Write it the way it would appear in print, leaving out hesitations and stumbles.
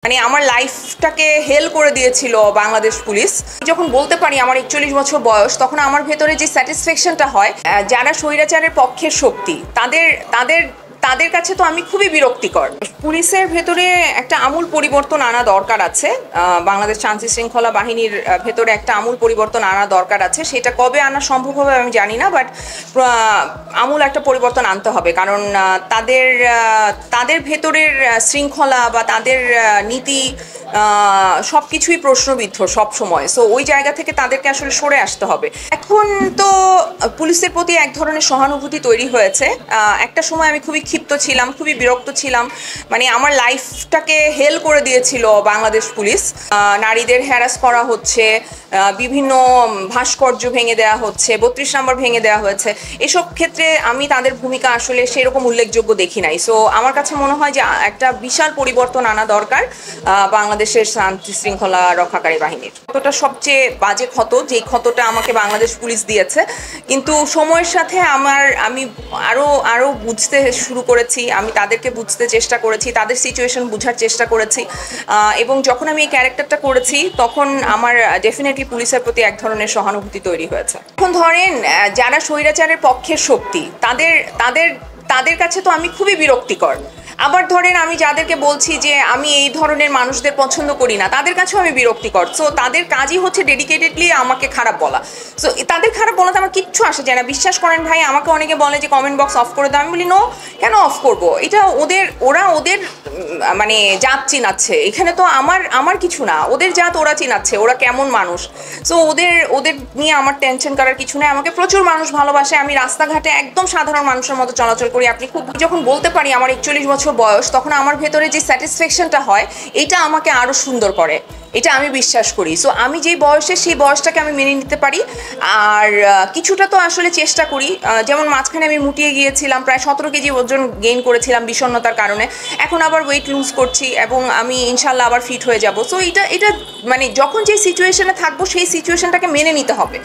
মানে আমার লাইফটাকে হেল করে দিয়েছিল বাংলাদেশ পুলিশ। যখন বলতে পারি আমার 41 বছর বয়স, তখন আমার ভেতরে যে স্যাটিসফ্যাকশনটা হয়, যারা স্বৈরাচারের পক্ষের শক্তি তাদের তাদের তাদের কাছে তো আমি খুবই বিরক্তিকর। পুলিশের ভেতরে একটা আমূল পরিবর্তন আনা দরকার আছে, বাংলাদেশ শান্তি শৃঙ্খলা বাহিনীর ভেতরে একটা আমূল পরিবর্তন আনা দরকার আছে। সেটা কবে আনা সম্ভব হবে আমি জানি না, বাট আমূল একটা পরিবর্তন আনতে হবে। কারণ তাদের ভেতরের শৃঙ্খলা বা তাদের নীতি সব কিছুই প্রশ্নবিদ্ধ সব সময়। সো ওই জায়গা থেকে তাদেরকে আসলে সরে আসতে হবে। এখন তো পুলিশের প্রতি এক ধরনের সহানুভূতি তৈরি হয়েছে। একটা সময় আমি খুবই ক্ষিপ্ত ছিলাম, খুবই বিরক্ত ছিলাম। মানে আমার লাইফটাকে হেল করে দিয়েছিল বাংলাদেশ পুলিশ। নারীদের হ্যারাস করা হচ্ছে, বিভিন্ন ভাস্কর্য ভেঙে দেওয়া হচ্ছে, 32 নম্বর ভেঙে দেওয়া হয়েছে। এসব ক্ষেত্রে আমি তাদের ভূমিকা আসলে সেরকম উল্লেখযোগ্য দেখি নাই। সো আমার কাছে মনে হয় যে একটা বিশাল পরিবর্তন আনা দরকার বাংলাদেশের শান্তি শৃঙ্খলা রক্ষাকারী বাহিনীর। ক্ষতটা সবচেয়ে বাজে ক্ষত, যেই ক্ষতটা আমাকে বাংলাদেশ পুলিশ দিয়েছে। কিন্তু সময়ের সাথে আমি আরো বুঝতে শুরু করেছি, আমি তাদেরকে বুঝতে চেষ্টা করেছি, তাদের সিচুয়েশন বোঝার চেষ্টা করেছি। এবং যখন আমি এই ক্যারেক্টারটা করেছি তখন আমার ডেফিনেটলি পুলিশের প্রতি এক ধরনের সহানুভূতি তৈরি হয়েছে। এখন ধরেন যারা স্বৈরাচারের পক্ষের শক্তি তাদের কাছে তো আমি খুবই বিরক্তিকর। আবার ধরেন আমি যাদেরকে বলছি যে আমি এই ধরনের মানুষদের পছন্দ করি না, তাদের কাছেও আমি বিরক্তিকর। সো তাদের কাজই হচ্ছে ডেডিকেটেডলি আমাকে খারাপ বলা। সো তাদের খারাপ বলাতে আমার কিচ্ছু আসে যায় না। বিশ্বাস করেন ভাই, আমাকে অনেকে বলে যে কমেন্ট বক্স অফ করে দাও। আমি বলি নো, কেন অফ করব? এটা ওরা ওদের মানে জাত চিনাচ্ছে, এখানে তো আমার কিছু না। ওদের জাত ওরা চিনাচ্ছে, ওরা কেমন মানুষ। সো ওদের নিয়ে আমার টেনশন করার কিছু নেই। আমাকে প্রচুর মানুষ ভালোবাসে, আমি রাস্তাঘাটে একদম সাধারণ মানুষের মতো চলাচল করি। আপনি যখন বলতে পারি আমার 41 বছর বয়স, তখন আমার ভেতরে যে স্যাটিসফ্যাকশনটা হয়, এটা আমাকে আরো সুন্দর করে, এটা আমি বিশ্বাস করি। সো আমি যেই বয়সে, সেই বয়সটাকে আমি মেনে নিতে পারি। আর কিছুটা তো আসলে চেষ্টা করি। যেমন মাঝখানে আমি মুটিয়ে গিয়েছিলাম, প্রায় 17 কেজি ওজন গেইন করেছিলাম বিষণ্ণতার কারণে। এখন আবার ওয়েট লুজ করছি এবং আমি ইনশাল্লাহ আবার ফিট হয়ে যাব। সো এটা মানে যখন যে সিচুয়েশনে থাকবো সেই সিচুয়েশনটাকে মেনে নিতে হবে।